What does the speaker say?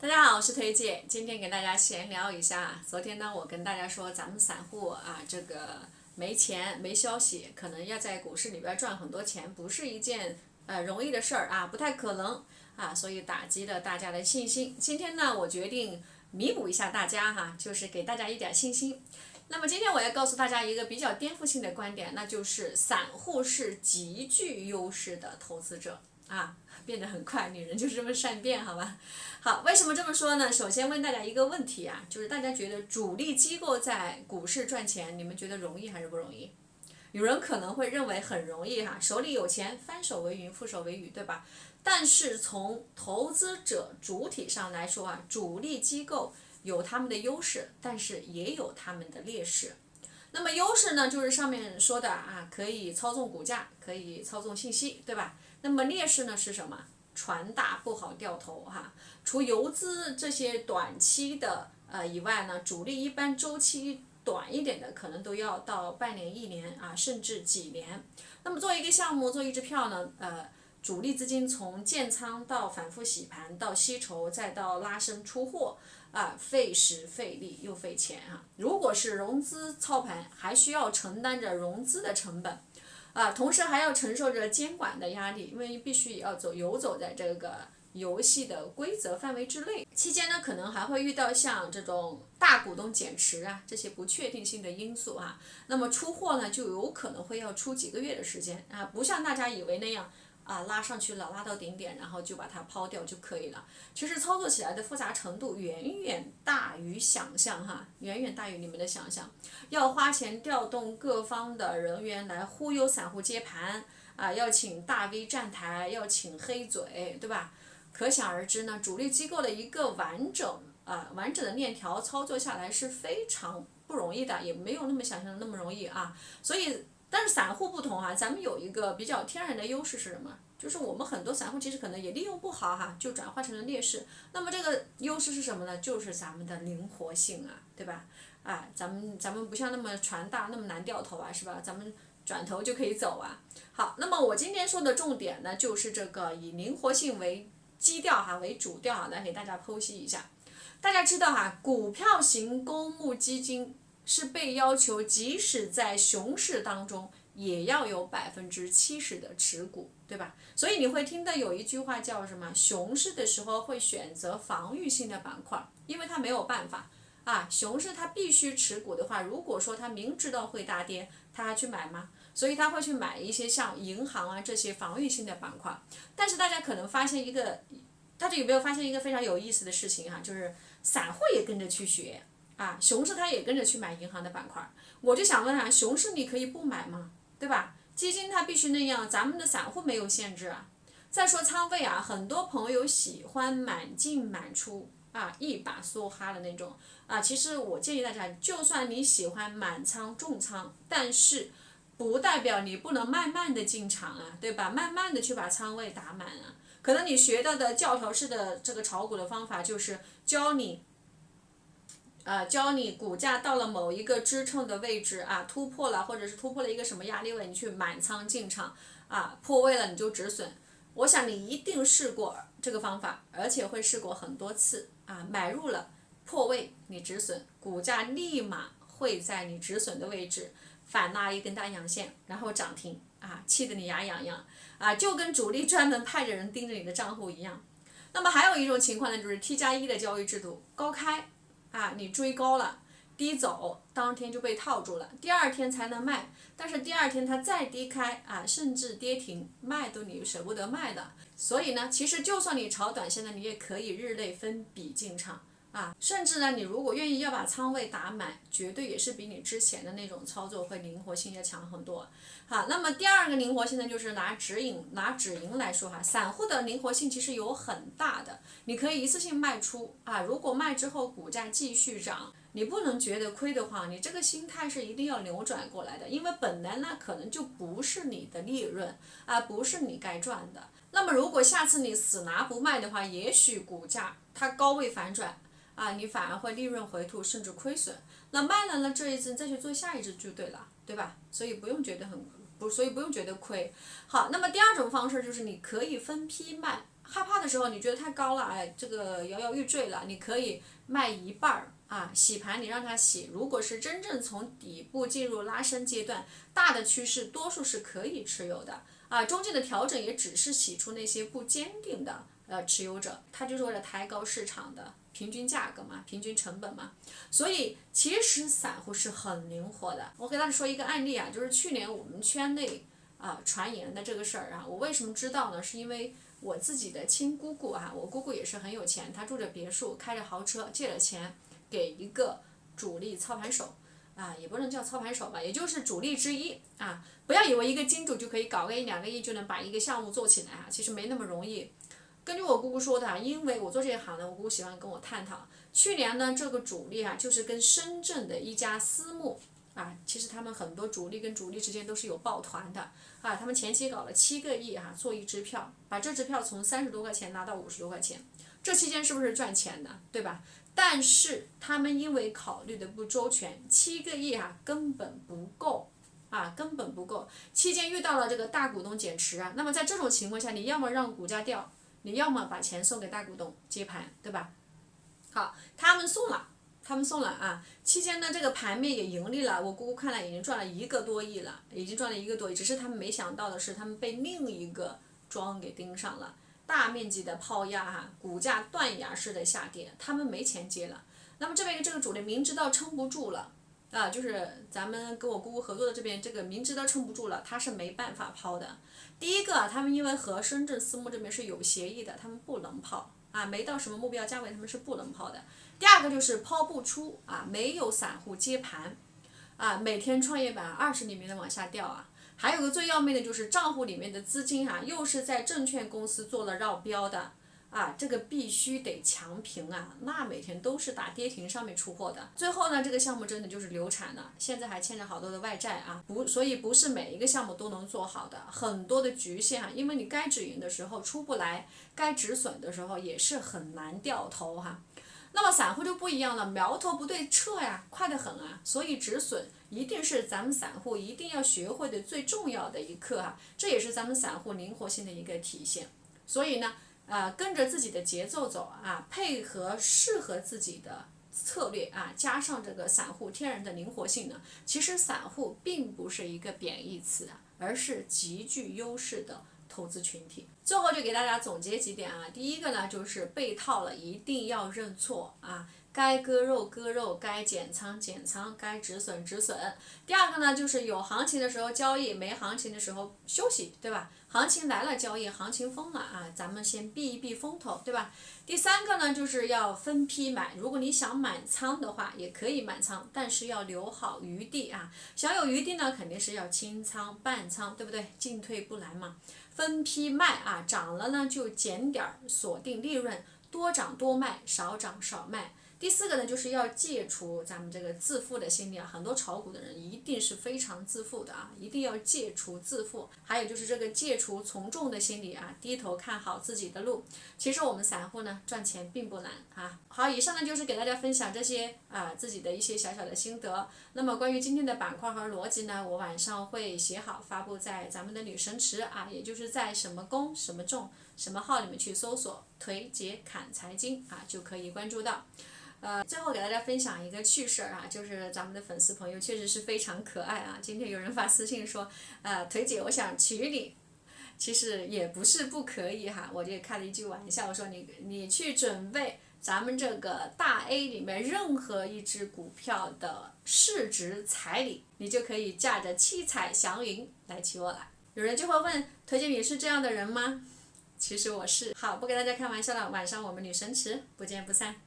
大家好，我是推介，今天给大家闲聊一下。昨天呢，我跟大家说，咱们散户啊，这个没钱没消息，可能要在股市里边赚很多钱，不是一件容易的事儿啊，不太可能啊，所以打击了大家的信心。今天呢，我决定弥补一下大家哈，就是给大家一点信心。那么今天我要告诉大家一个比较颠覆性的观点，那就是散户是极具优势的投资者啊，变得很快，女人就是这么善变，好吧？好，为什么这么说呢？首先问大家一个问题啊，就是大家觉得主力机构在股市赚钱，你们觉得容易还是不容易？有人可能会认为很容易哈，手里有钱，翻手为云，覆手为雨，对吧？但是从投资者主体上来说啊，主力机构有他们的优势，但是也有他们的劣势。那么优势呢，就是上面说的啊，可以操纵股价，可以操纵信息，对吧？那么劣势呢是什么？船大不好掉头哈。除游资这些短期的以外呢，主力一般周期短一点的可能都要到半年、一年啊，甚至几年。那么做一个项目、做一支票呢，主力资金从建仓到反复洗盘，到吸筹，再到拉升出货。费时费力又费钱啊！如果是融资操盘，还需要承担着融资的成本，同时还要承受着监管的压力，因为必须要游走在这个游戏的规则范围之内。期间呢，可能还会遇到像这种大股东减持啊这些不确定性的因素啊。那么出货呢，就有可能会要出几个月的时间啊，不像大家以为那样。拉上去了，拉到顶点，然后就把它抛掉就可以了。其实操作起来的复杂程度远远大于想象哈，远远大于你们的想象。要花钱调动各方的人员来忽悠散户接盘要请大 V 站台，要请黑嘴，对吧？可想而知呢，主力机构的一个完整的链条操作下来是非常不容易的，也没有那么想象的那么容易啊。所以。但是散户不同啊，咱们有一个比较天然的优势是什么？就是我们很多散户其实可能也利用不好哈，就转化成了劣势。那么这个优势是什么呢？就是咱们的灵活性啊，对吧？咱们不像那么船大那么难掉头啊，是吧？咱们转头就可以走啊。好，那么我今天说的重点呢，就是这个以灵活性为基调哈，为主调来给大家剖析一下。大家知道哈，股票型公募基金。是被要求，即使在熊市当中，也要有70%的持股，对吧？所以你会听到有一句话叫什么？熊市的时候会选择防御性的板块，因为它没有办法熊市它必须持股的话，如果说它明知道会大跌，它还去买吗？所以他会去买一些像银行啊这些防御性的板块。但是大家可能发现大家有没有发现一个非常有意思的事情哈？就是散户也跟着去学。熊市他也跟着去买银行的板块，我就想问熊市你可以不买吗？对吧？基金它必须那样，咱们的散户没有限制啊。再说仓位很多朋友喜欢满进满出一把梭哈的那种其实我建议大家，就算你喜欢满仓重仓，但是不代表你不能慢慢的进场对吧？慢慢的去把仓位打满可能你学到的教条式的这个炒股的方法就是教你股价到了某一个支撑的位置突破了，或者是突破了一个什么压力位，你去满仓进场破位了你就止损。我想你一定试过这个方法，而且会试过很多次买入了破位你止损，股价立马会在你止损的位置反拉一根大阳线，然后涨停气得你牙痒痒就跟主力专门派着人盯着你的账户一样。那么还有一种情况呢，就是 T+1 的交易制度，高开你追高了，低走，当天就被套住了，第二天才能卖，但是第二天它再低开甚至跌停，卖都你舍不得卖的。所以呢，其实就算你炒短线的，你也可以日内分笔进场甚至呢，你如果愿意要把仓位打满，绝对也是比你之前的那种操作会灵活性要强很多。好，那么第二个灵活性呢，就是拿止盈来说散户的灵活性其实有很大的，你可以一次性卖出如果卖之后股价继续涨，你不能觉得亏的话，你这个心态是一定要扭转过来的，因为本来呢可能就不是你的利润不是你该赚的。那么如果下次你死拿不卖的话，也许股价它高位反转你反而会利润回吐，甚至亏损。那卖了呢，这一只再去做下一只就对了，对吧？所以不用觉得亏。好，那么第二种方式就是你可以分批卖害怕的时候，你觉得太高了，哎，这个摇摇欲坠了，你可以卖一半儿啊，洗盘你让它洗。如果是真正从底部进入拉升阶段，大的趋势多数是可以持有的啊，中间的调整也只是洗出那些不坚定的持有者，它就是为了抬高市场的平均价格嘛，平均成本嘛。所以其实散户是很灵活的。我给大家说一个案例啊，就是去年我们圈内传言的这个事儿啊，我为什么知道呢？是因为我自己的亲姑姑啊，我姑姑也是很有钱，她住着别墅，开着豪车，借了钱给一个主力操盘手。也不能叫操盘手吧，也就是主力之一啊。不要以为一个金主就可以搞个1、2个亿就能把一个项目做起来啊，其实没那么容易。根据我姑姑说的，因为我做这一行的，我姑姑喜欢跟我探讨。去年呢，这个主力就是跟深圳的一家私募其实他们很多主力跟主力之间都是有抱团的他们前期搞了7个亿做一支票，把这支票从30多块钱拿到50多块钱，这期间是不是赚钱的，对吧？但是他们因为考虑的不周全，7个亿根本不够根本不够。期间遇到了这个大股东减持那么在这种情况下，你要么让股价掉，你要么把钱送给大股东接盘，对吧？好，他们送了期间呢这个盘面也盈利了，我姑姑看来已经赚了1个多亿了，只是他们没想到的是，他们被另一个庄给盯上了。大面积的抛压股价断崖式的下跌，他们没钱接了。那么这边这个主力明知道撑不住了就是咱们跟我姑姑合作的这边这个明知道撑不住了，他是没办法抛的。第一个他们因为和深圳私募这边是有协议的，他们不能抛没到什么目标价位他们是不能抛的。第二个就是抛不出没有散户接盘每天创业板20厘米的往下掉还有个最要命的就是账户里面的资金又是在证券公司做了绕标的这个必须得强平那每天都是打跌停上面出货的。最后呢，这个项目真的就是流产了，现在还欠着好多的外债所以不是每一个项目都能做好的，很多的局限因为你该止盈的时候出不来，该止损的时候也是很难掉头那么散户就不一样了，苗头不对撤快得很所以止损一定是咱们散户一定要学会的最重要的一课这也是咱们散户灵活性的一个体现。所以呢跟着自己的节奏走配合适合自己的策略加上这个散户天然的灵活性呢，其实散户并不是一个贬义词而是极具优势的投资群体。最后就给大家总结几点第一个呢就是被套了一定要认错该割肉割肉，该减仓减仓，该止损止损。第二个呢就是有行情的时候交易，没行情的时候休息，对吧？行情来了交易，行情疯了咱们先避一避风头，对吧？第三个呢就是要分批买，如果你想满仓的话也可以满仓，但是要留好余地想有余地呢肯定是要清仓半仓，对不对？进退不来嘛。分批卖涨了呢就减点锁定利润，多涨多卖，少涨少卖。第四个呢就是要戒除咱们这个自负的心理很多炒股的人一定是非常自负的一定要戒除自负。还有就是这个戒除从众的心理低头看好自己的路。其实我们散户呢赚钱并不难好，以上呢就是给大家分享这些自己的一些小小的心得。那么关于今天的板块和逻辑呢，我晚上会写好发布在咱们的女神池也就是在什么攻什么重什么号里面去搜索腿姐侃财经就可以关注到。最后给大家分享一个趣事就是咱们的粉丝朋友确实是非常可爱今天有人发私信说腿姐我想娶你，其实也不是不可以我就开了一句玩笑，我说你去准备咱们这个大 A 里面任何一只股票的市值彩礼，你就可以驾着七彩祥云来娶我了。有人就会问腿姐你是这样的人吗？其实我是。好，不跟大家开玩笑了，晚上我们女神池不见不散。